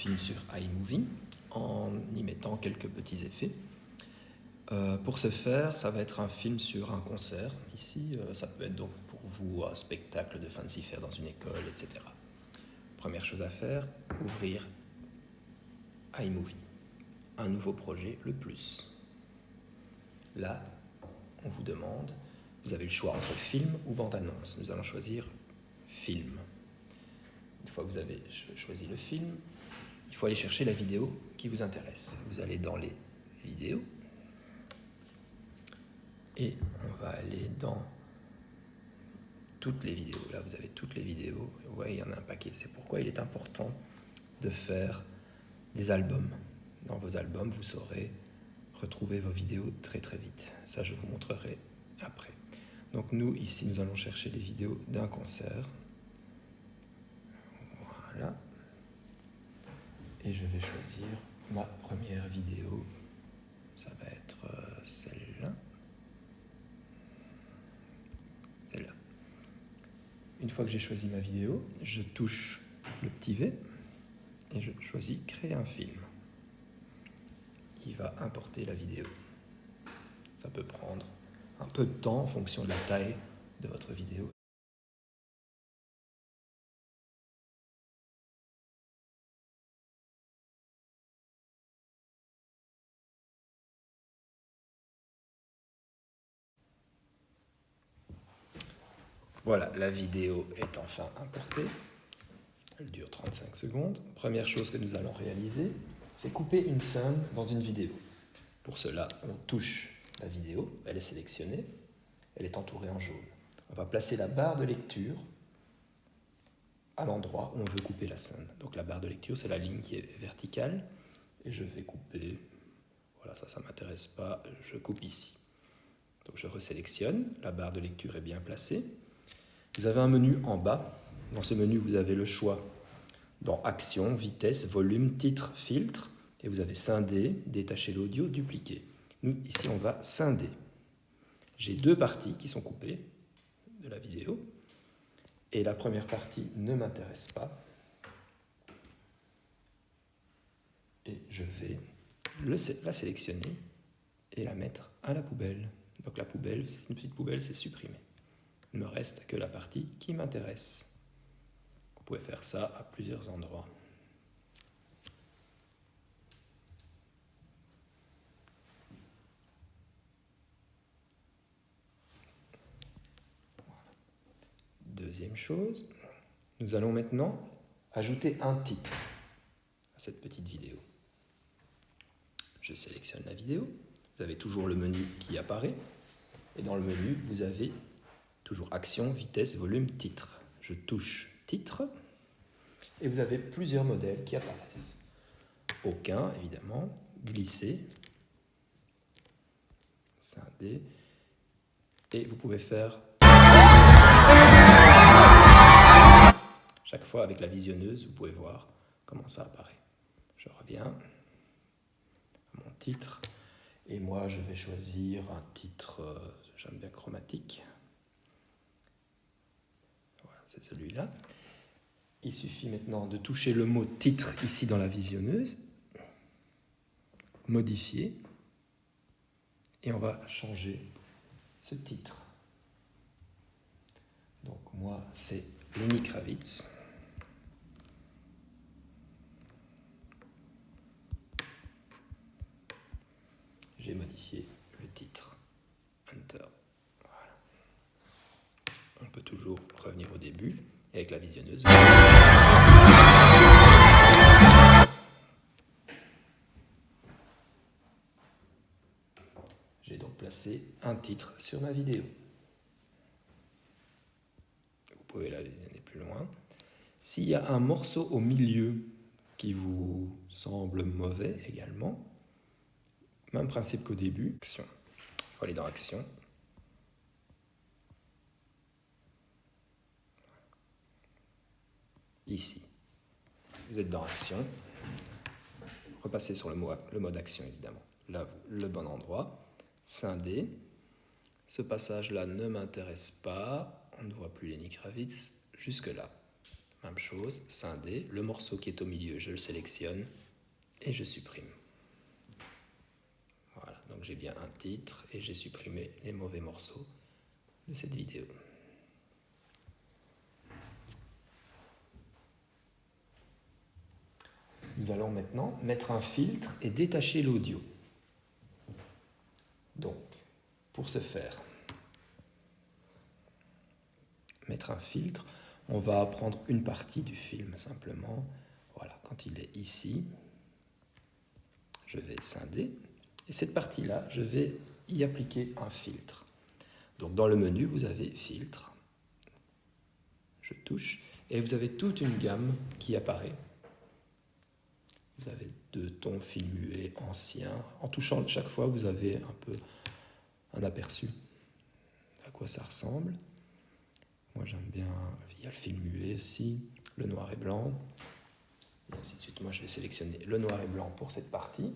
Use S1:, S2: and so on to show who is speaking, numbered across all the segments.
S1: film sur iMovie en y mettant quelques petits effets. Pour ce faire, ça va être un film sur un concert. Ici, ça peut être donc pour vous un spectacle de Fancy Fair dans une école, etc. Première chose à faire, ouvrir iMovie. Un nouveau projet, le plus. Là, on vous demande, vous avez le choix entre film ou bande-annonce. Nous allons choisir film. Une fois que vous avez choisi le film, il faut aller chercher la vidéo qui vous intéresse. Vous allez dans les vidéos et on va aller dans toutes les vidéos. Là, vous avez toutes les vidéos. Vous voyez, il y en a un paquet. C'est pourquoi il est important de faire des albums. Dans vos albums, vous saurez retrouver vos vidéos très très vite. Ça, je vous montrerai après. Donc nous, ici, nous allons chercher les vidéos d'un concert. Voilà. Et je vais choisir ma première vidéo. Ça va être celle-là. Celle-là. Une fois que j'ai choisi ma vidéo, je touche le petit V et je choisis créer un film. Il va importer la vidéo. Ça peut prendre un peu de temps en fonction de la taille de votre vidéo. Voilà, la vidéo est enfin importée. Elle dure 35 secondes. Première chose que nous allons réaliser, c'est couper une scène dans une vidéo. Pour cela, on touche la vidéo, elle est sélectionnée, elle est entourée en jaune. On va placer la barre de lecture à l'endroit où on veut couper la scène. Donc la barre de lecture, c'est la ligne qui est verticale, et je vais couper, voilà, ça ne m'intéresse pas, je coupe ici. Donc je resélectionne, la barre de lecture est bien placée. Vous avez un menu en bas. Dans ce menu, vous avez le choix dans Action, Vitesse, Volume, Titre, Filtre. Et vous avez Scinder, Détacher l'audio, Dupliquer. Nous, ici, on va scinder. J'ai deux parties qui sont coupées de la vidéo. Et la première partie ne m'intéresse pas. Et je vais la sélectionner et la mettre à la poubelle. Donc la poubelle, c'est une petite poubelle, c'est supprimé. Il ne me reste que la partie qui m'intéresse. Vous pouvez faire ça à plusieurs endroits. Deuxième chose, nous allons maintenant ajouter un titre à cette petite vidéo. Je sélectionne la vidéo, vous avez toujours le menu qui apparaît, et dans le menu, vous avez toujours Action, Vitesse, Volume, Titre. Je touche Titre, et vous avez plusieurs modèles qui apparaissent. Aucun, évidemment, Glisser, Scinder, et vous pouvez faire chaque fois avec la visionneuse, vous pouvez voir comment ça apparaît. Je reviens à mon titre, et moi je vais choisir un titre, j'aime bien chromatique. Voilà, c'est celui-là. Il suffit maintenant de toucher le mot titre ici dans la visionneuse, modifier, et on va changer ce titre. Donc moi c'est Lenny Kravitz. J'ai modifié le titre. Enter. Voilà. On peut toujours revenir au début et avec la visionneuse. J'ai donc placé un titre sur ma vidéo. Vous pouvez la visionner plus loin. S'il y a un morceau au milieu qui vous semble mauvais également, même principe qu'au début. Action. Il faut aller dans Action. Ici. Vous êtes dans Action. Repassez sur le mode Action, évidemment. Là, le bon endroit. Scinder. Ce passage-là ne m'intéresse pas. On ne voit plus Lenny Kravitz jusque-là. Même chose, scinder. Le morceau qui est au milieu, je le sélectionne et je supprime. Voilà, donc j'ai bien un titre et j'ai supprimé les mauvais morceaux de cette vidéo. Nous allons maintenant mettre un filtre et détacher l'audio. Donc, pour ce faire, mettre un filtre, on va prendre une partie du film simplement. Voilà, quand il est ici, je vais scinder. Et cette partie-là, je vais y appliquer un filtre. Donc dans le menu, vous avez filtre. Je touche et vous avez toute une gamme qui apparaît. Vous avez 2 tons, film muet, ancien. En touchant chaque fois, vous avez un peu un aperçu à quoi ça ressemble. Moi j'aime bien, il y a le film muet aussi, le noir et blanc. Et ainsi de suite. Moi je vais sélectionner le noir et blanc pour cette partie.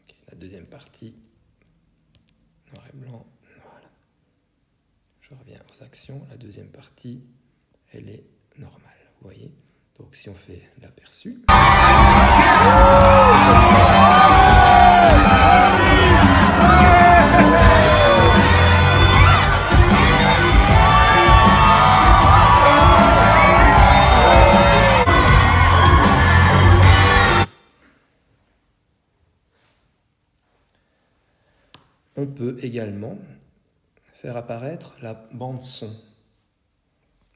S1: Okay, la deuxième partie, noir et blanc. Voilà. Je reviens aux actions. La deuxième partie, elle est normale. Vous voyez ? Donc si on fait l'aperçu. On peut également faire apparaître la bande son.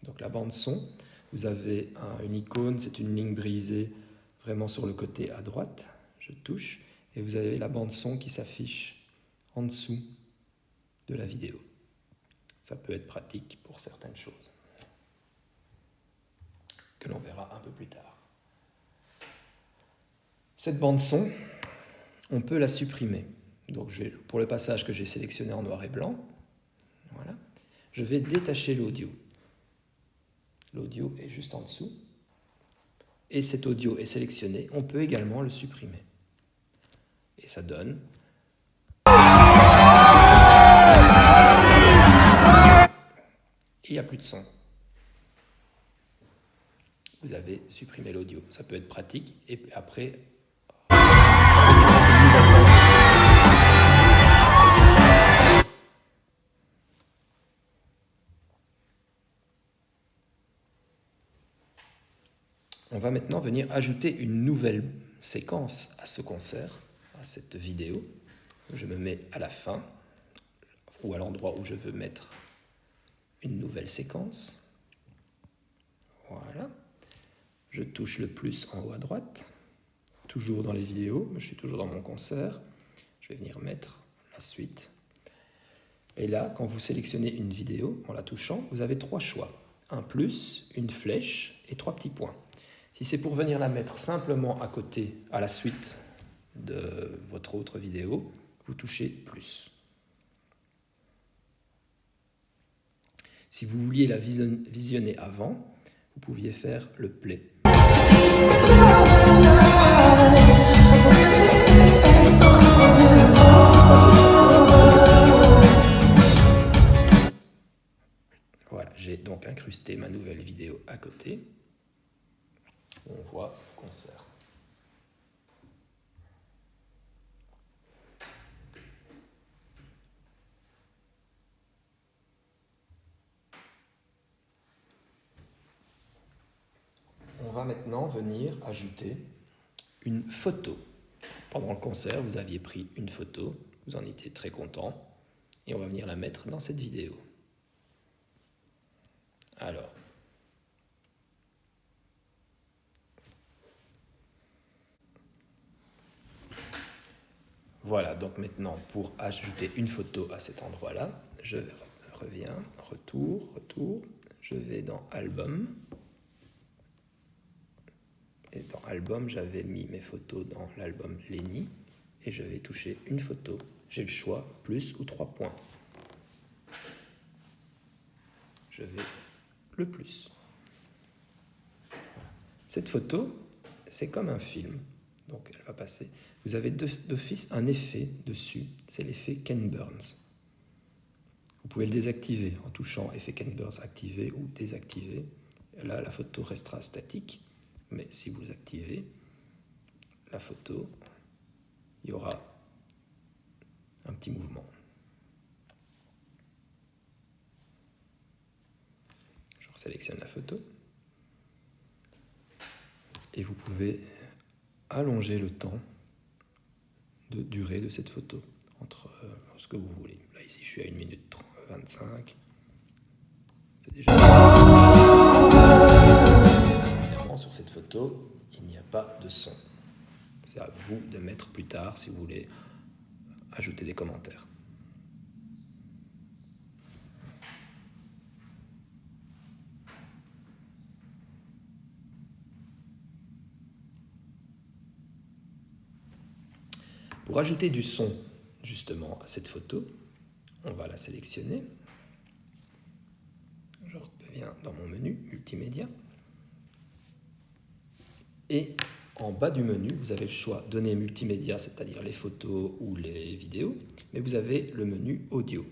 S1: Donc la bande son, vous avez une icône, c'est une ligne brisée vraiment sur le côté à droite. Je touche et vous avez la bande son qui s'affiche en dessous de la vidéo. Ça peut être pratique pour certaines choses que l'on verra un peu plus tard. Cette bande son, on peut la supprimer. Donc pour le passage que j'ai sélectionné en noir et blanc, voilà, je vais détacher l'audio. L'audio est juste en dessous. Et cet audio est sélectionné. On peut également le supprimer. Et ça donne... Et il n'y a plus de son. Vous avez supprimé l'audio. Ça peut être pratique. Et après... On va maintenant venir ajouter une nouvelle séquence à ce concert, à cette vidéo. Je me mets à la fin, ou à l'endroit où je veux mettre une nouvelle séquence. Voilà. Je touche le plus en haut à droite, toujours dans les vidéos, je suis toujours dans mon concert. Je vais venir mettre la suite. Et là, quand vous sélectionnez une vidéo, en la touchant, vous avez 3 choix. Un plus, une flèche et 3 petits points. Si c'est pour venir la mettre simplement à côté, à la suite de votre autre vidéo, vous touchez plus. Si vous vouliez la visionner avant, vous pouviez faire le play. Voilà, j'ai donc incrusté ma nouvelle vidéo à côté. On voit le concert. On va maintenant venir ajouter une photo. Pendant le concert, vous aviez pris une photo, vous en étiez très content, et on va venir la mettre dans cette vidéo. Alors, voilà, donc maintenant, pour ajouter une photo à cet endroit-là, je reviens, retour, je vais dans Album. Et dans Album, j'avais mis mes photos dans l'album Lenny, et je vais toucher une photo. J'ai le choix, plus ou 3 points. Je vais le plus. Voilà. Cette photo, c'est comme un film, donc elle va passer. Vous avez d'office un effet dessus, c'est l'effet Ken Burns. Vous pouvez le désactiver en touchant Effet Canvas activer ou désactiver. Là, la photo restera statique, mais si vous l'activez, la photo, il y aura un petit mouvement. Je sélectionne la photo et vous pouvez allonger le temps de durée de cette photo entre ce que vous voulez. Là ici je suis à 1 minute 25. C'est déjà... Évidemment sur cette photo il n'y a pas de son. C'est à vous de mettre plus tard si vous voulez ajouter des commentaires. Pour ajouter du son justement à cette photo, on va la sélectionner. Je reviens dans mon menu multimédia. Et en bas du menu, vous avez le choix données multimédia, c'est-à-dire les photos ou les vidéos, mais vous avez le menu audio,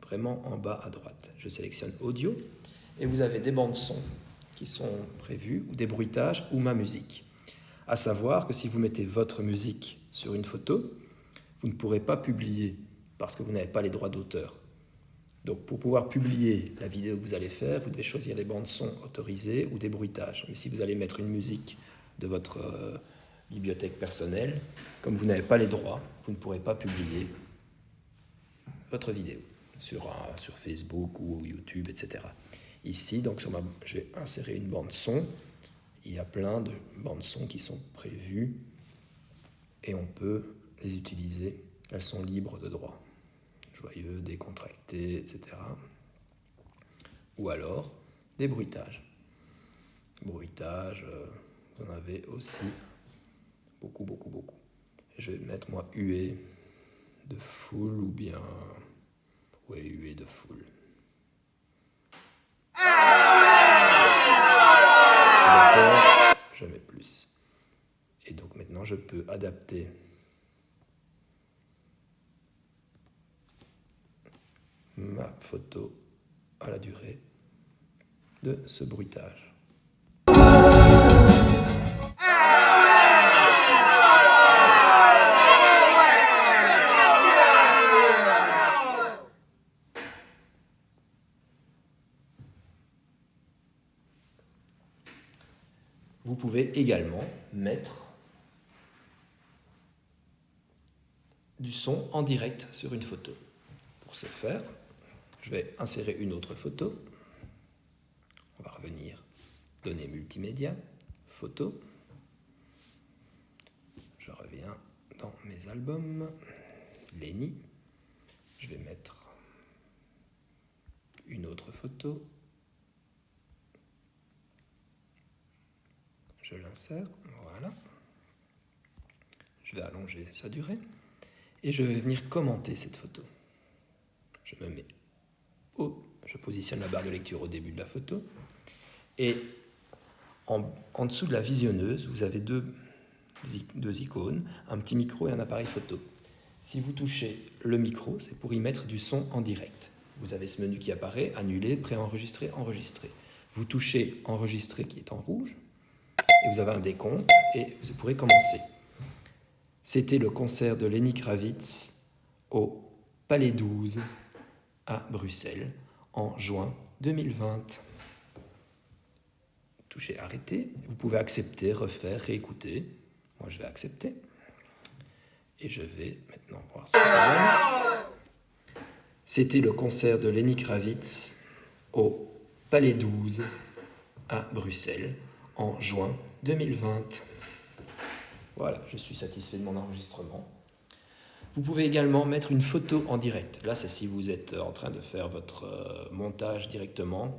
S1: vraiment en bas à droite. Je sélectionne audio et vous avez des bandes son qui sont prévues, ou des bruitages ou ma musique. À savoir que si vous mettez votre musique sur une photo, vous ne pourrez pas publier parce que vous n'avez pas les droits d'auteur. Donc pour pouvoir publier la vidéo que vous allez faire, vous devez choisir les bandes son autorisées ou des bruitages. Mais si vous allez mettre une musique de votre bibliothèque personnelle, comme vous n'avez pas les droits, vous ne pourrez pas publier votre vidéo sur Facebook ou YouTube, etc. Ici, donc, je vais insérer une bande son. Il y a plein de bandes son qui sont prévues et on peut les utiliser. Elles sont libres de droit. Joyeux, décontracté, etc. Ou alors des bruitages. Bruitages, vous en avez aussi beaucoup. Et je vais mettre moi huée de foule ou bien... Oui, huée de foule. D'accord, je mets plus. Et donc maintenant je peux adapter ma photo à la durée de ce bruitage. Vous pouvez également mettre du son en direct sur une photo. Pour ce faire, je vais insérer une autre photo. On va revenir, données multimédia, photo. Je reviens dans mes albums, Lenny. Je vais mettre une autre photo. Je l'insère, voilà. Je vais allonger sa durée. Et je vais venir commenter cette photo. Je me mets je positionne la barre de lecture au début de la photo. Et en dessous de la visionneuse, vous avez deux icônes, un petit micro et un appareil photo. Si vous touchez le micro, c'est pour y mettre du son en direct. Vous avez ce menu qui apparaît, annuler, préenregistrer, enregistrer. Vous touchez enregistrer qui est en rouge, et vous avez un décompte, et vous pourrez commencer. C'était le concert de Lenny Kravitz au Palais 12 à Bruxelles en juin 2020. Touchez arrêter, vous pouvez accepter, refaire, réécouter. Moi je vais accepter. Et je vais maintenant voir ce que ça donne. C'était le concert de Lenny Kravitz au Palais 12 à Bruxelles en juin 2020. Voilà, je suis satisfait de mon enregistrement. Vous pouvez également mettre une photo en direct. Là, c'est si vous êtes en train de faire votre montage directement,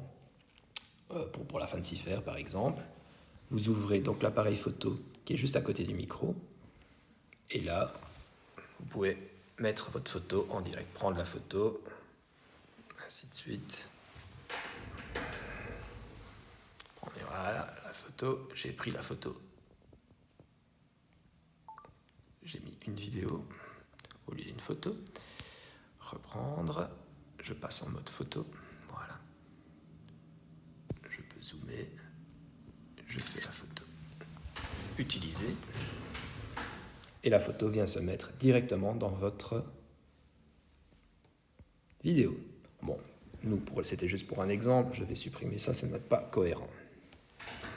S1: pour la Fancy Fair par exemple. Vous ouvrez donc l'appareil photo qui est juste à côté du micro. Et là, vous pouvez mettre votre photo en direct, prendre la photo, ainsi de suite. Voilà, la photo, j'ai pris la photo. J'ai mis une vidéo au lieu d'une photo. Reprendre, je passe en mode photo. Voilà. Je peux zoomer. Je fais la photo. Utiliser. Et la photo vient se mettre directement dans votre vidéo. Bon, c'était juste pour un exemple. Je vais supprimer ça, ça n'est pas cohérent.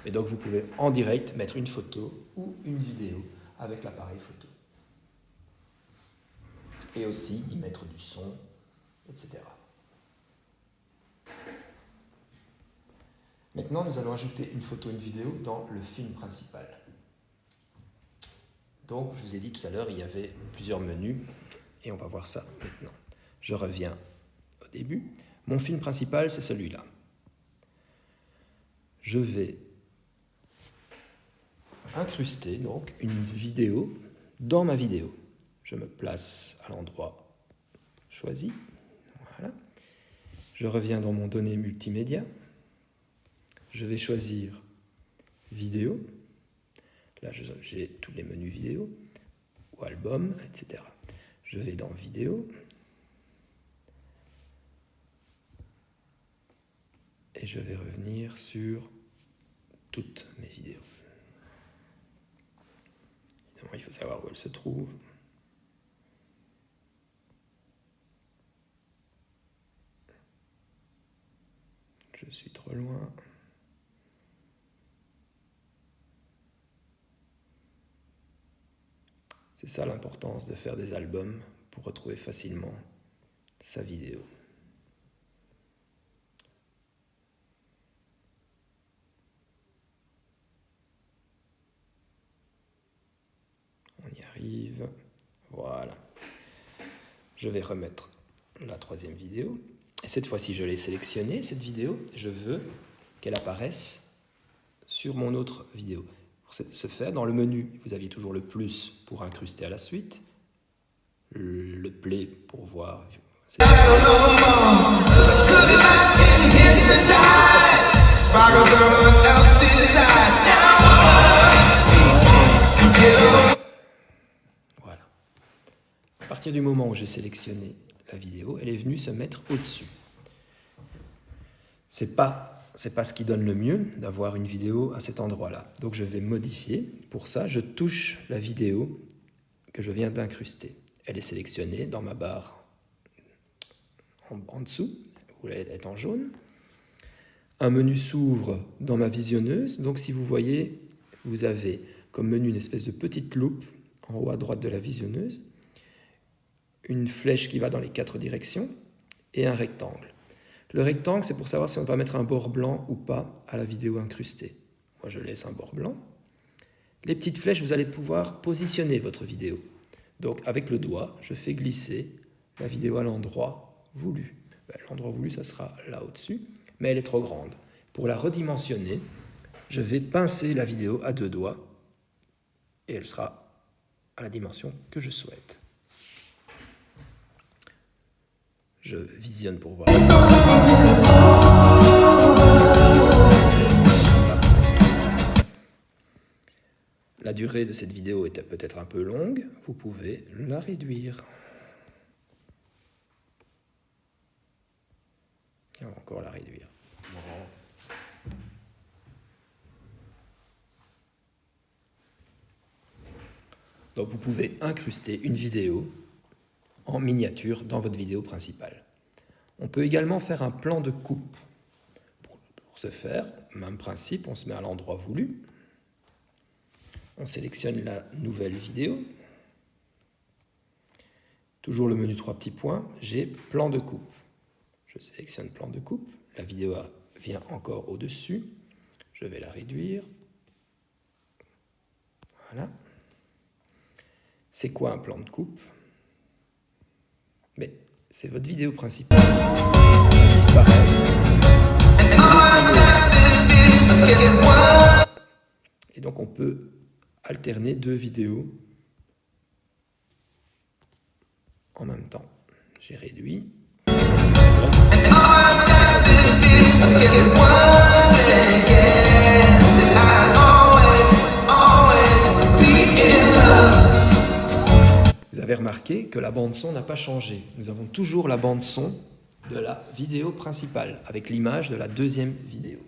S1: Et donc vous pouvez en direct mettre une photo ou une vidéo avec l'appareil photo. Et aussi y mettre du son, etc. Maintenant, nous allons ajouter une photo et une vidéo dans le film principal. Donc, je vous ai dit tout à l'heure, il y avait plusieurs menus, et on va voir ça maintenant. Je reviens au début. Mon film principal, c'est celui-là. Je vais incruster donc une vidéo dans ma vidéo. Je me place à l'endroit choisi. Voilà. Je reviens dans mon données multimédia. Je vais choisir vidéo. Là, j'ai tous les menus vidéo ou album, etc. Je vais dans vidéo. Et je vais revenir sur toutes mes vidéos. Évidemment, il faut savoir où elles se trouvent. Je suis trop loin. C'est ça l'importance de faire des albums pour retrouver facilement sa vidéo. On y arrive. Voilà. Je vais remettre la troisième vidéo. Et cette fois-ci, je l'ai sélectionnée, cette vidéo. Je veux qu'elle apparaisse sur mon autre vidéo. Pour ce faire, dans le menu, vous aviez toujours le plus pour incruster à la suite, le play pour voir. Voilà. À partir du moment où j'ai sélectionné la vidéo, elle est venue se mettre au-dessus. C'est pas ce qui donne le mieux d'avoir une vidéo à cet endroit-là. Donc je vais modifier. Pour ça, je touche la vidéo que je viens d'incruster. Elle est sélectionnée dans ma barre en dessous, où elle est en jaune. Un menu s'ouvre dans ma visionneuse. Donc si vous voyez, vous avez comme menu une espèce de petite loupe en haut à droite de la visionneuse, une flèche qui va dans les 4 directions et un rectangle. Le rectangle, c'est pour savoir si on va mettre un bord blanc ou pas à la vidéo incrustée. Moi, je laisse un bord blanc. Les petites flèches, vous allez pouvoir positionner votre vidéo. Donc, avec le doigt, je fais glisser la vidéo à l'endroit voulu. L'endroit voulu, ça sera là au-dessus, mais elle est trop grande. Pour la redimensionner, je vais pincer la vidéo à 2 doigts et elle sera à la dimension que je souhaite. Je visionne pour voir. La durée de cette vidéo est peut-être un peu longue. Vous pouvez la réduire. Et on va encore la réduire. Donc vous pouvez incruster une vidéo en miniature dans votre vidéo principale. On peut également faire un plan de coupe. Pour ce faire, même principe, on se met à l'endroit voulu. On sélectionne la nouvelle vidéo. Toujours le menu 3 petits points, j'ai plan de coupe. Je sélectionne plan de coupe. La vidéo vient encore au-dessus. Je vais la réduire. Voilà. C'est quoi un plan de coupe ? Mais c'est votre vidéo principale qui disparaît. Et donc on peut alterner 2 vidéos en même temps. J'ai réduit. Vous avez remarqué que la bande son n'a pas changé. Nous avons toujours la bande son de la vidéo principale, avec l'image de la deuxième vidéo.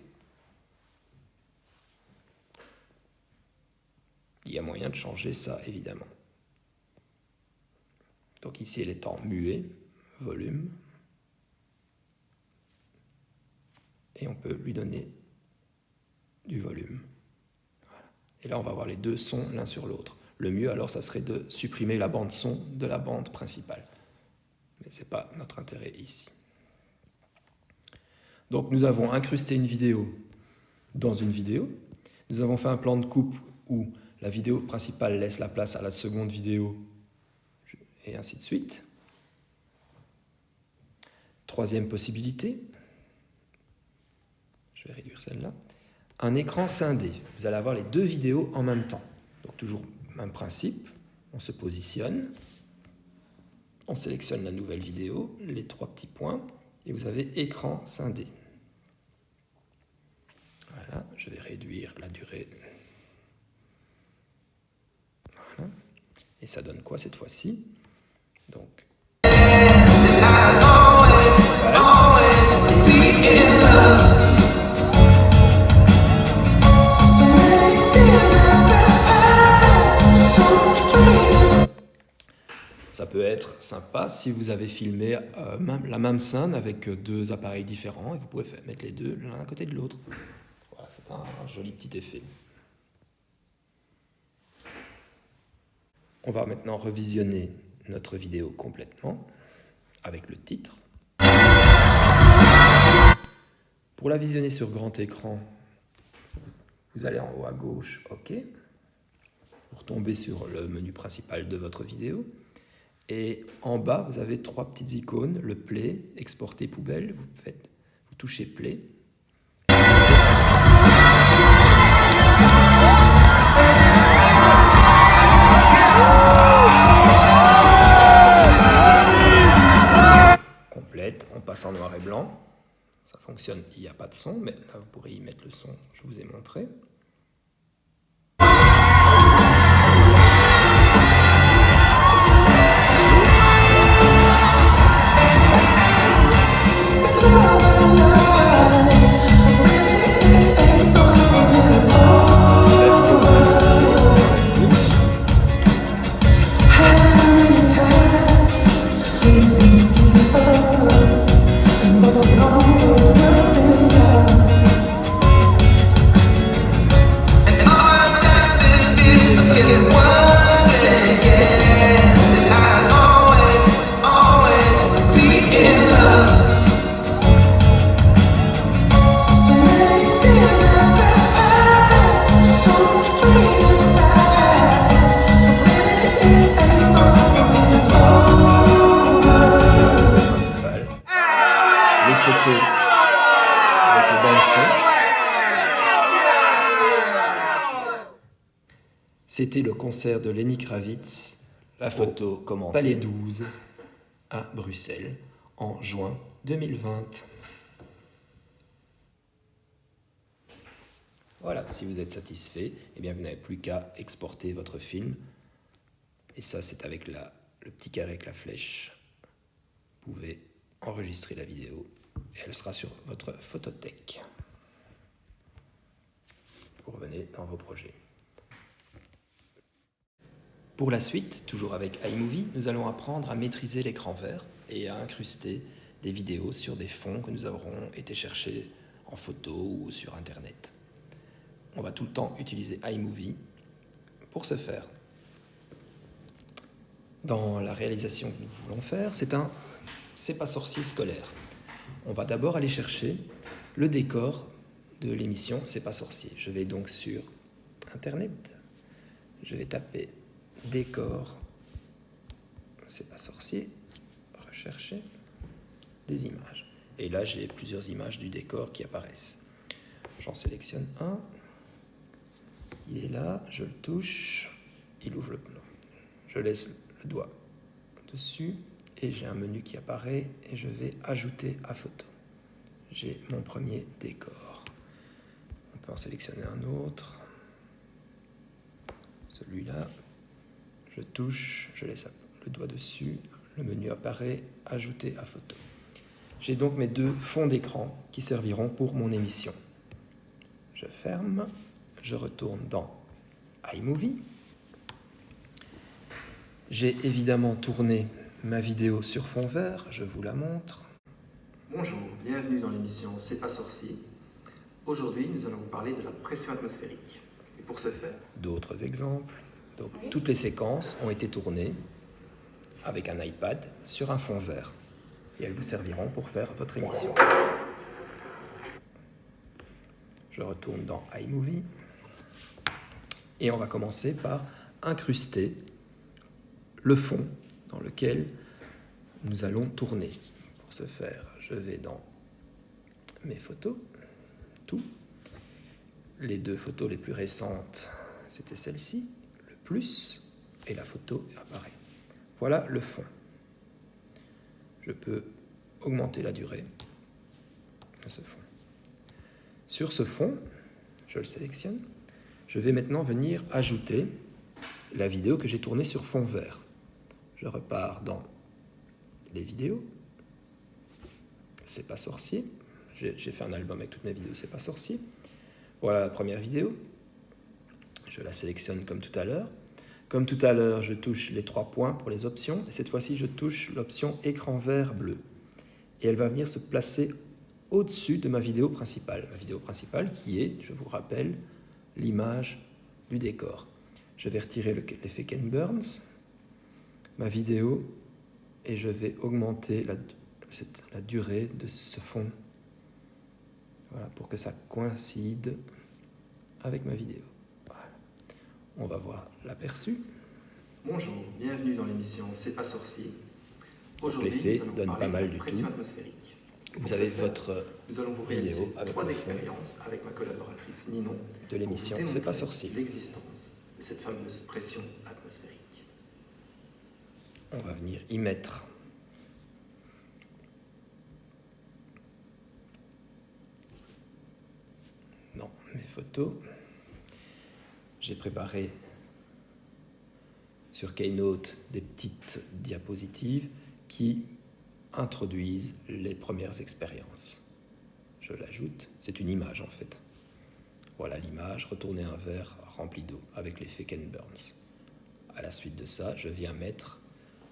S1: Il y a moyen de changer ça, évidemment. Donc ici, elle est en muet, volume. Et on peut lui donner du volume. Voilà. Et là, on va avoir les deux sons l'un sur l'autre. Le mieux, alors, ça serait de supprimer la bande son de la bande principale. Mais ce n'est pas notre intérêt ici. Donc, nous avons incrusté une vidéo dans une vidéo. Nous avons fait un plan de coupe où la vidéo principale laisse la place à la seconde vidéo, et ainsi de suite. Troisième possibilité, je vais réduire celle-là, un écran scindé. Vous allez avoir les deux vidéos en même temps. Donc toujours même principe, on se positionne, on sélectionne la nouvelle vidéo, les trois petits points, et vous avez écran scindé. Voilà, je vais réduire la durée. Voilà. Et ça donne quoi cette fois-ci? Donc, ça peut être sympa si vous avez filmé la même scène avec deux appareils différents et vous pouvez mettre les deux l'un à côté de l'autre. Voilà, c'est un joli petit effet. On va maintenant revisionner notre vidéo complètement avec le titre. Pour la visionner sur grand écran, vous allez en haut à gauche, OK. Vous retombez sur le menu principal de votre vidéo. Et en bas, vous avez trois petites icônes, le play, exporter poubelle, vous touchez play. Complète, on passe en noir et blanc. Ça fonctionne, il n'y a pas de son, mais là vous pourrez y mettre le son, je vous ai montré. Photos avec les bandes son. C'était le concert de Lenny Kravitz, la photo commentée, Palais 12 à Bruxelles en juin 2020. Voilà, si vous êtes satisfait, eh bien vous n'avez plus qu'à exporter votre film. Et ça, c'est avec le petit carré avec la flèche. Vous pouvez enregistrer la vidéo. Et elle sera sur votre photothèque. Vous revenez dans vos projets. Pour la suite, toujours avec iMovie, nous allons apprendre à maîtriser l'écran vert et à incruster des vidéos sur des fonds que nous aurons été chercher en photo ou sur Internet. On va tout le temps utiliser iMovie pour ce faire. Dans la réalisation que nous voulons faire, c'est pas sorcier scolaire. On va d'abord aller chercher le décor de l'émission C'est pas sorcier. Je vais donc sur Internet, je vais taper décor C'est pas sorcier, rechercher des images. Et là, j'ai plusieurs images du décor qui apparaissent. J'en sélectionne un, il est là, je le touche, il ouvre le plan. Je laisse le doigt dessus. Et j'ai un menu qui apparaît et je vais ajouter à photo. J'ai mon premier décor. On peut en sélectionner un autre. Celui-là, je touche, je laisse le doigt dessus, le menu apparaît, ajouter à photo. J'ai donc mes deux fonds d'écran qui serviront pour mon émission. Je ferme, je retourne dans iMovie. J'ai évidemment tourné ma vidéo sur fond vert, je vous la montre.
S2: Bonjour, bienvenue dans l'émission C'est pas sorcier. Aujourd'hui, nous allons vous parler de la pression atmosphérique. Et pour ce faire,
S1: d'autres exemples. Donc, toutes les séquences ont été tournées avec un iPad sur un fond vert. Et elles vous serviront pour faire votre émission. Je retourne dans iMovie. Et on va commencer par incruster le fond dans lequel nous allons tourner. Pour ce faire, je vais dans mes photos, tout. Les deux photos les plus récentes, c'était celle-ci, le plus, et la photo apparaît. Voilà le fond. Je peux augmenter la durée de ce fond. Sur ce fond, je le sélectionne. Je vais maintenant venir ajouter la vidéo que j'ai tournée sur fond vert. Je repars dans les vidéos. C'est pas sorcier. J'ai fait un album avec toutes mes vidéos, c'est pas sorcier. Voilà la première vidéo. Je la sélectionne comme tout à l'heure. Comme tout à l'heure, je touche les 3 points pour les options. Et cette fois-ci, je touche l'option écran vert bleu. Et elle va venir se placer au-dessus de ma vidéo principale. Ma vidéo principale qui est, je vous rappelle, l'image du décor. Je vais retirer l'effet Ken Burns, ma vidéo, et je vais augmenter la durée de ce fond. Voilà, pour que ça coïncide avec ma vidéo. Voilà. On va voir l'aperçu.
S2: bonjour, bienvenue dans l'émission C'est pas sorcier. Aujourd'hui,
S1: L'effet
S2: nous allons
S1: donne
S2: parler
S1: pas mal
S2: de la
S1: du
S2: pression
S1: tout.
S2: atmosphérique.
S1: Vous
S2: Pour
S1: avez
S2: ce faire,
S1: votre
S2: nous allons vous
S1: vidéo
S2: réaliser
S1: avec
S2: 3
S1: le fond
S2: expériences avec ma collaboratrice Ninon
S1: de l'émission
S2: pour vous
S1: C'est pas
S2: démontrer
S1: sorcier.
S2: l'existence de cette fameuse pression atmosphérique.
S1: On va venir y mettre dans mes photos. J'ai préparé sur Keynote des petites diapositives qui introduisent les premières expériences. Je l'ajoute, c'est une image en fait. Voilà l'image, retourner un verre rempli d'eau avec l'effet Ken Burns. À la suite de ça, je viens mettre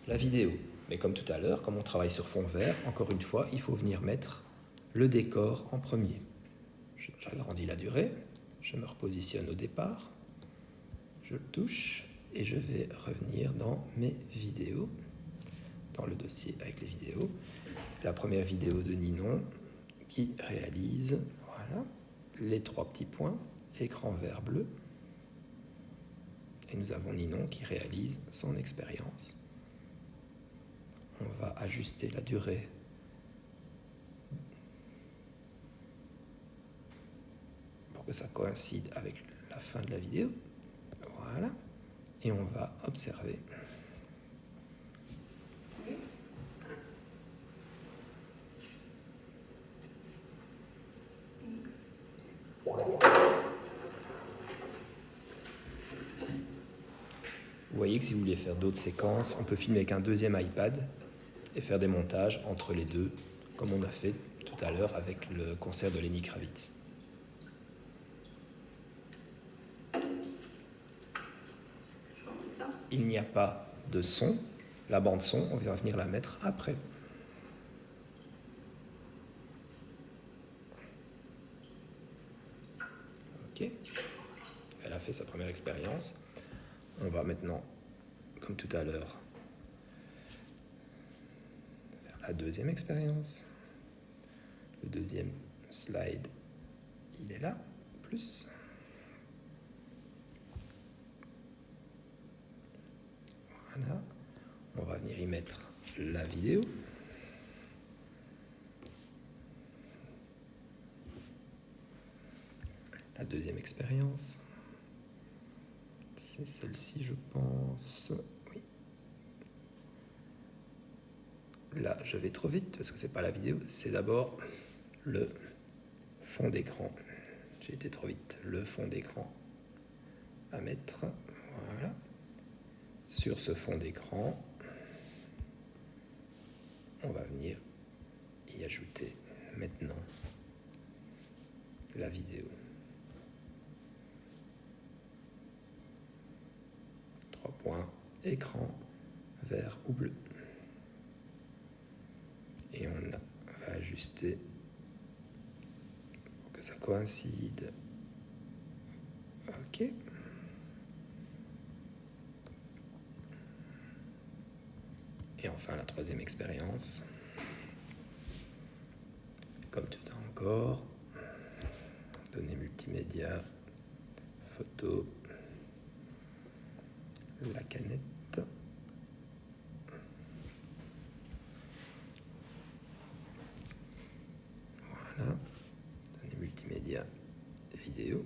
S1: la vidéo. Mais comme tout à l'heure, comme on travaille sur fond vert, encore une fois, il faut venir mettre le décor en premier. J'agrandis la durée, je me repositionne au départ, je le touche et je vais revenir dans mes vidéos, dans le dossier avec les vidéos. La première vidéo de Ninon qui réalise, voilà, les 3 petits points, écran vert bleu. Et nous avons Ninon qui réalise son expérience. On va ajuster la durée pour que ça coïncide avec la fin de la vidéo. Voilà. Et on va observer. Vous voyez que si vous voulez faire d'autres séquences, on peut filmer avec un deuxième iPad et faire des montages entre les deux, comme on a fait tout à l'heure avec le concert de Lenny Kravitz. Il n'y a pas de son. La bande son, on va venir la mettre après. Ok. Elle a fait sa première expérience. On va maintenant, comme tout à l'heure, faire la deuxième expérience. Le deuxième slide, il est là, plus. Voilà. On va venir y mettre la vidéo. La deuxième expérience. C'est celle-ci, je pense. Oui. Là, je vais trop vite parce que c'est pas la vidéo. C'est d'abord le fond d'écran. J'ai été trop vite. Le fond d'écran à mettre. Voilà. Sur ce fond d'écran, on va venir y ajouter maintenant la vidéo. 3 points, écran, vert ou bleu. Et on va ajuster pour que ça coïncide. OK. Et enfin la troisième expérience. Comme tout encore, données multimédia, photo, la canette. Voilà, données multimédia, vidéo.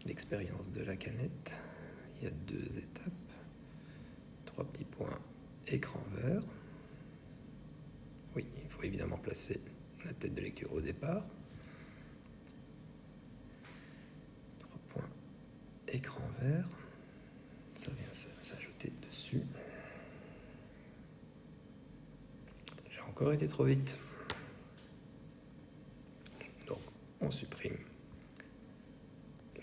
S1: L'expérience de la canette, il y a 2 étapes. 3 petits points, écran vert. Oui, il faut évidemment placer la tête de lecture au départ. 3 points, écran vert. Ça vient s'ajouter dessus. J'ai encore été trop vite. Donc, on supprime.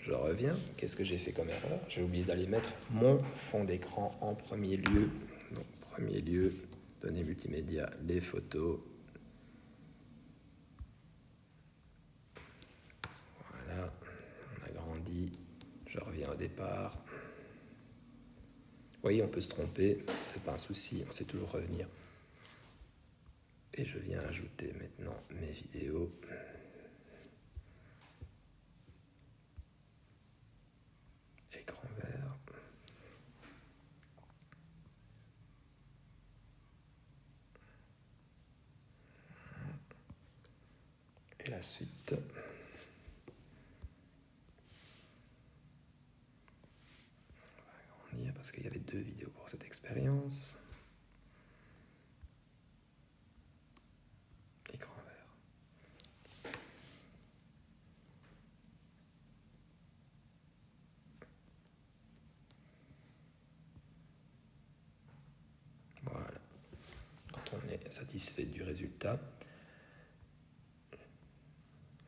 S1: Je reviens. Qu'est-ce que j'ai fait comme erreur? J'ai oublié d'aller mettre mon fond d'écran en premier lieu. Donc, premier lieu, données multimédia, les photos. Voilà, on agrandit. Je reviens au départ. Vous voyez, on peut se tromper, c'est pas un souci, on sait toujours revenir. Et je viens ajouter maintenant mes vidéos. Écran vert. Et la suite. On va agrandir parce qu'il y avait 2 vidéos pour cette expérience. Écran vert. Voilà. Quand on est satisfait du résultat,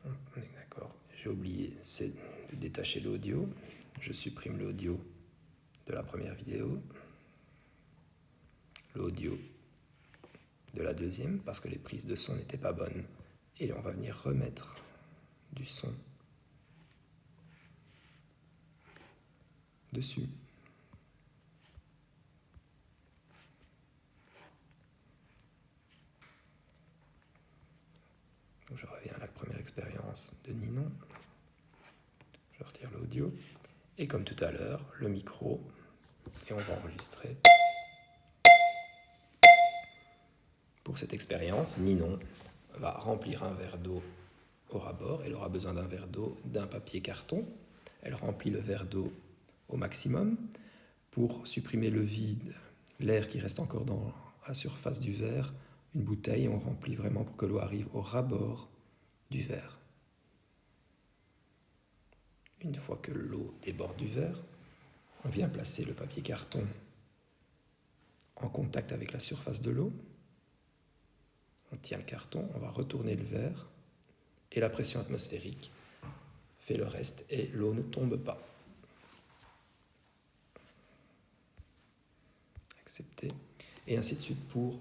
S1: on est d'accord. J'ai oublié, c'est de détacher l'audio. Je supprime l'audio de la première vidéo, l'audio de la deuxième, parce que les prises de son n'étaient pas bonnes. Et on va venir remettre du son dessus. Donc je reviens à la première expérience de Ninon. Je retire l'audio. Et comme tout à l'heure, le micro. Et on va enregistrer. Pour cette expérience, Ninon va remplir un verre d'eau au ras-bord. Elle aura besoin d'un verre d'eau, d'un papier carton. Elle remplit le verre d'eau au maximum. Pour supprimer le vide, l'air qui reste encore dans la surface du verre, une bouteille, on remplit vraiment pour que l'eau arrive au ras-bord du verre. Une fois que l'eau déborde du verre, on vient placer le papier carton en contact avec la surface de l'eau. On tient le carton, on va retourner le verre et la pression atmosphérique fait le reste et l'eau ne tombe pas. Accepter. Et ainsi de suite pour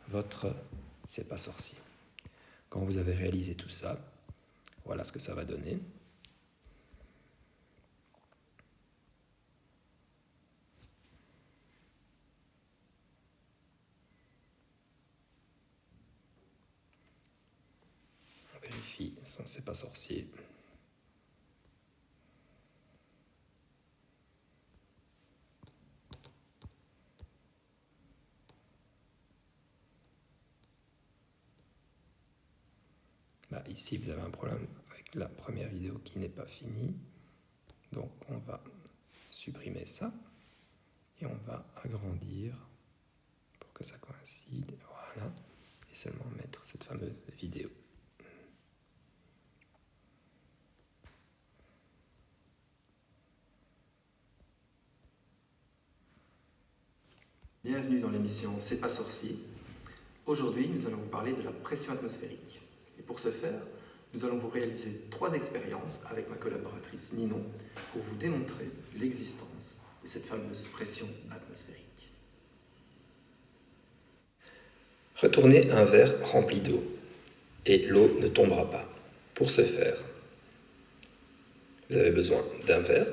S1: votre C'est pas sorcier. Quand vous avez réalisé tout ça, voilà ce que ça va donner. On vérifie son C'est pas sorcier. Ici, vous avez un problème avec la première vidéo qui n'est pas finie. Donc, on va supprimer ça et on va agrandir pour que ça coïncide. Voilà. Et seulement mettre cette fameuse vidéo.
S2: Bienvenue dans l'émission C'est pas sorcier. Aujourd'hui, nous allons vous parler de la pression atmosphérique. Et pour ce faire, nous allons vous réaliser 3 expériences avec ma collaboratrice Ninon pour vous démontrer l'existence de cette fameuse pression atmosphérique.
S1: Retournez un verre rempli d'eau et l'eau ne tombera pas. Pour ce faire, vous avez besoin d'un verre,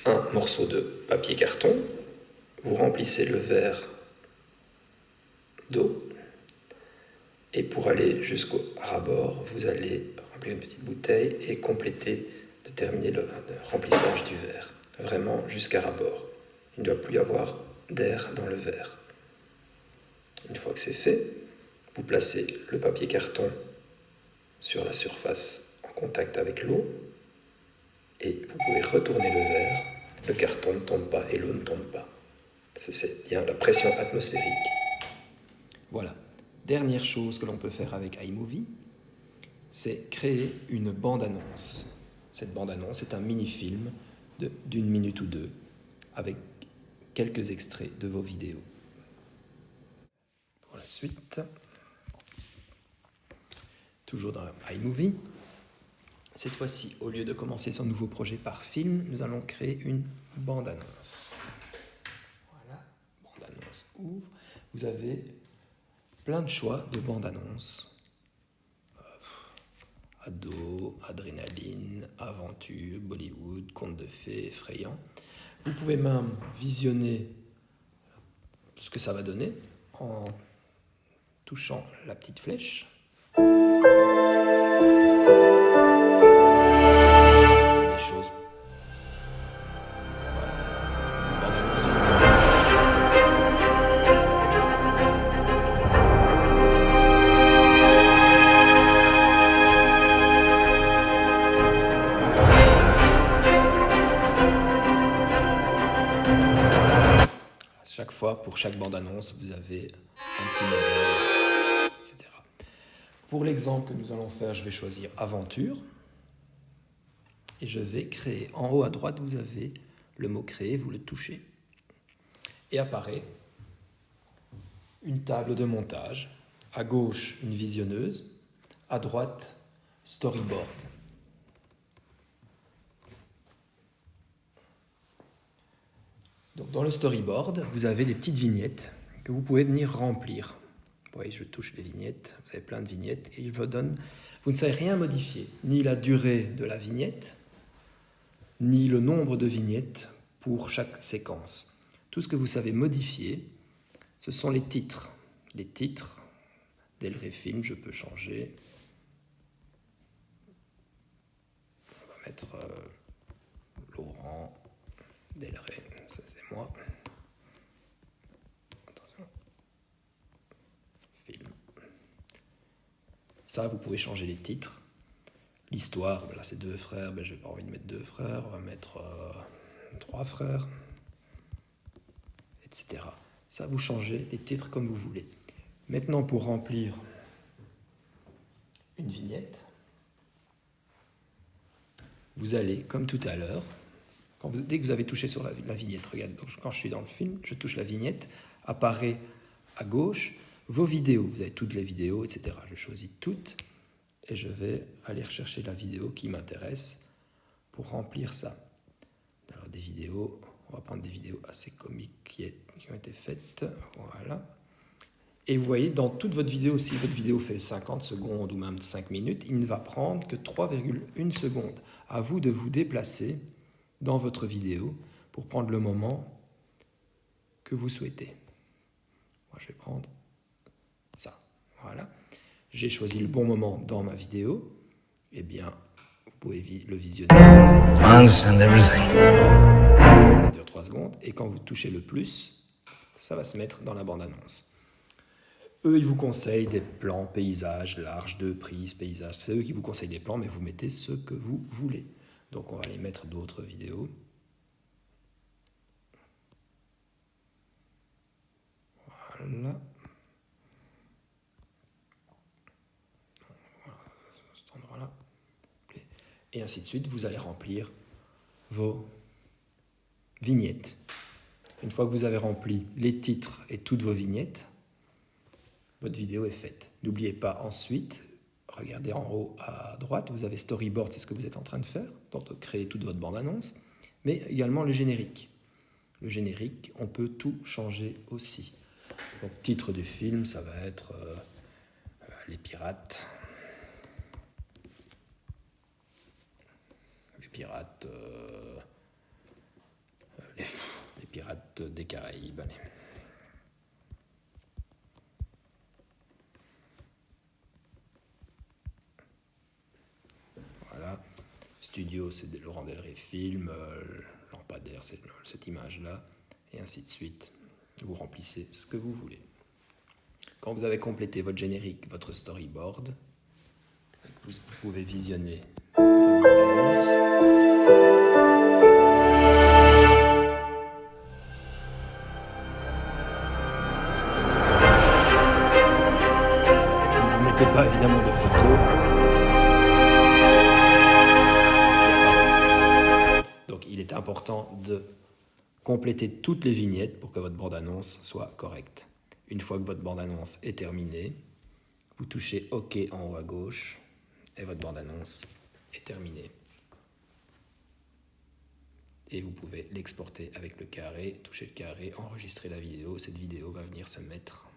S1: un morceau de papier carton, vous remplissez le verre d'eau et pour aller jusqu'au ras-bord, vous allez remplir une petite bouteille et terminer le remplissage du verre, vraiment jusqu'à ras-bord. Il ne doit plus y avoir d'air dans le verre. Une fois que c'est fait, vous placez le papier carton sur la surface en contact avec l'eau et vous pouvez retourner le verre, le carton ne tombe pas et l'eau ne tombe pas. C'est bien la pression atmosphérique. Voilà. Dernière chose que l'on peut faire avec iMovie, c'est créer une bande-annonce. Cette bande-annonce est un mini-film d'une minute ou deux avec quelques extraits de vos vidéos. Pour la suite, toujours dans iMovie, cette fois-ci, au lieu de commencer son nouveau projet par film, nous allons créer une bande-annonce. Voilà, bande-annonce ouvre. Vous avez plein de choix de bandes-annonces. Ado, adrénaline, aventure, Bollywood, contes de fées, effrayant. Vous pouvez même visionner ce que ça va donner en touchant la petite flèche. Des choses. Voilà, c'est une bande-annonce. Chaque fois, pour chaque bande-annonce, vous avez un petit modèle, etc. Pour l'exemple que nous allons faire, je vais choisir Aventure. Et je vais créer. En haut à droite, vous avez le mot créer, vous le touchez. Et apparaît une table de montage. À gauche, une visionneuse. À droite, storyboard. Donc, dans le storyboard, vous avez des petites vignettes que vous pouvez venir remplir. Vous voyez, je touche les vignettes, vous avez plein de vignettes, et il vous donne, vous ne savez rien modifier, ni la durée de la vignette, ni le nombre de vignettes pour chaque séquence. Tout ce que vous savez modifier, ce sont les titres. Les titres, Del Rey Film, je peux changer. On va mettre Laurent Del Rey, ça c'est moi. Attention. Film. Ça, vous pouvez changer les titres. L'histoire, là c'est 2 frères, je n'ai pas envie de mettre 2 frères, on va mettre 3 frères, etc. Ça, vous changez les titres comme vous voulez. Maintenant, pour remplir une vignette, vous allez, comme tout à l'heure, dès que vous avez touché sur la vignette, regardez, donc quand je suis dans le film, je touche la vignette, apparaît à gauche vos vidéos. Vous avez toutes les vidéos, etc. Je choisis toutes et je vais aller rechercher la vidéo qui m'intéresse pour remplir ça. Alors des vidéos, on va prendre des vidéos assez comiques qui ont été faites. Voilà. Et vous voyez, dans toute votre vidéo, si votre vidéo fait 50 secondes ou même 5 minutes, il ne va prendre que 3,1 secondes. À vous de vous déplacer dans votre vidéo pour prendre le moment que vous souhaitez. Moi, je vais prendre ça. Voilà. J'ai choisi le bon moment dans ma vidéo. Eh bien, vous pouvez le visionner. Ça dure 3 secondes. Et quand vous touchez le plus, ça va se mettre dans la bande-annonce. Eux, ils vous conseillent des plans, paysages, larges, 2 prises, paysages. C'est eux qui vous conseillent des plans, mais vous mettez ce que vous voulez. Donc, on va aller mettre d'autres vidéos. Voilà. Cet endroit-là. Et ainsi de suite, vous allez remplir vos vignettes. Une fois que vous avez rempli les titres et toutes vos vignettes, votre vidéo est faite. N'oubliez pas ensuite, regardez en haut à droite, vous avez Storyboard, c'est ce que vous êtes en train de faire, donc de créer toute votre bande-annonce, mais également le générique. Le générique, on peut tout changer aussi. Donc, titre du film, ça va être Les Pirates. Les Pirates des Caraïbes. Allez. Voilà. Studio, c'est Laurent Delray Film. Lampadaire, c'est cette image-là. Et ainsi de suite. Vous remplissez ce que vous voulez. Quand vous avez complété votre générique, votre storyboard, vous pouvez visionner votre bande-annonce. Si vous ne mettez pas évidemment de photos, donc il est important de complétez toutes les vignettes pour que votre bande-annonce soit correcte. Une fois que votre bande-annonce est terminée, vous touchez OK en haut à gauche et votre bande-annonce est terminée. Et vous pouvez l'exporter avec le carré, toucher le carré, enregistrer la vidéo. Cette vidéo va venir se mettre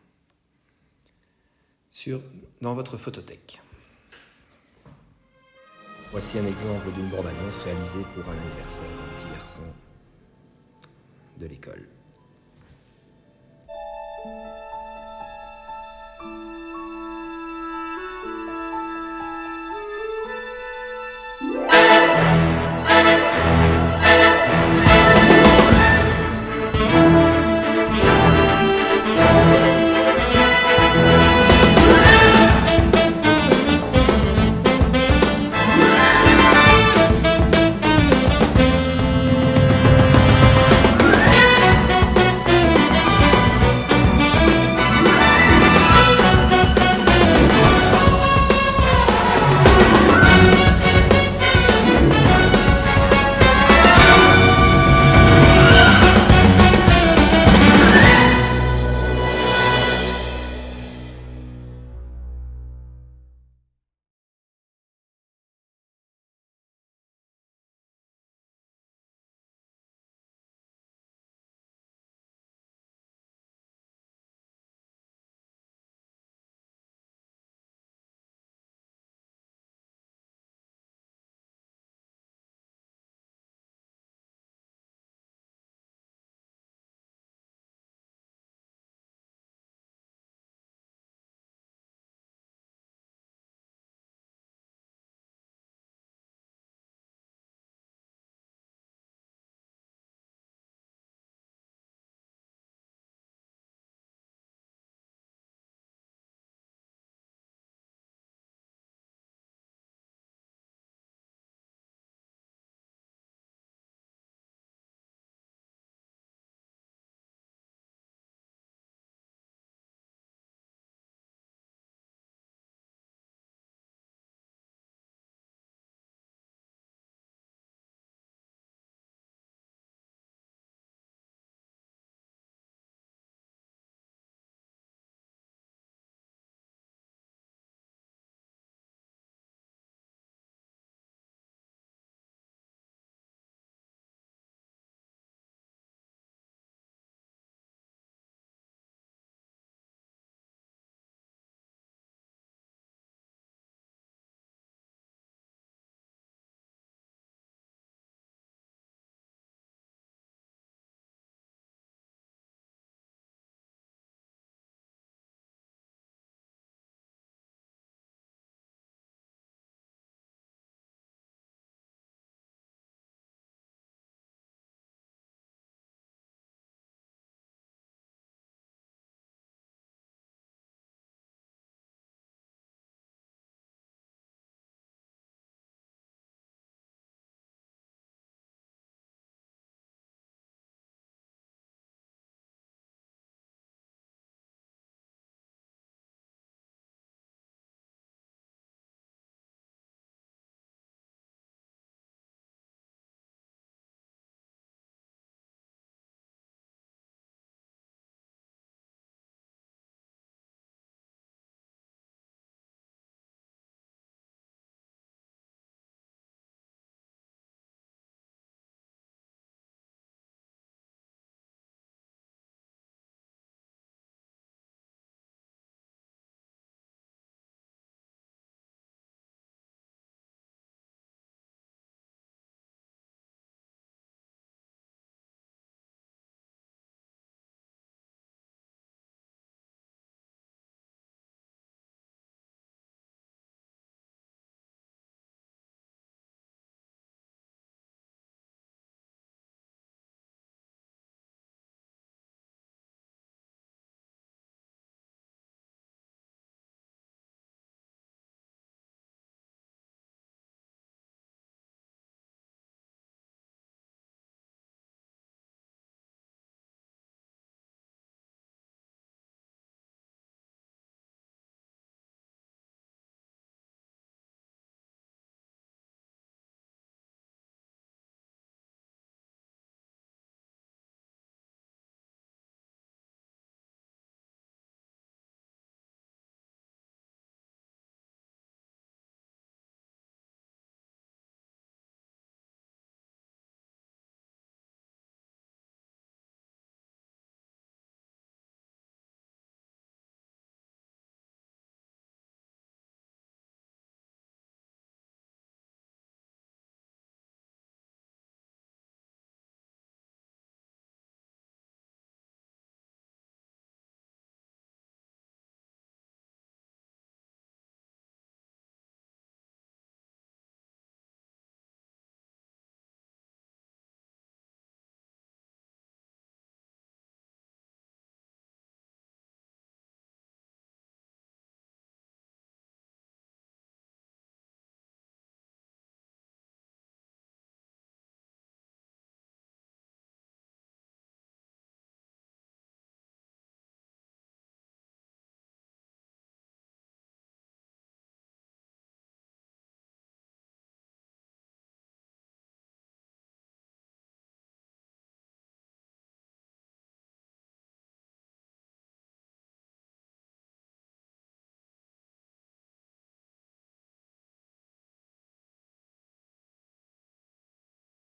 S1: dans votre photothèque. Voici un exemple d'une bande-annonce réalisée pour un anniversaire d'un petit garçon de l'école.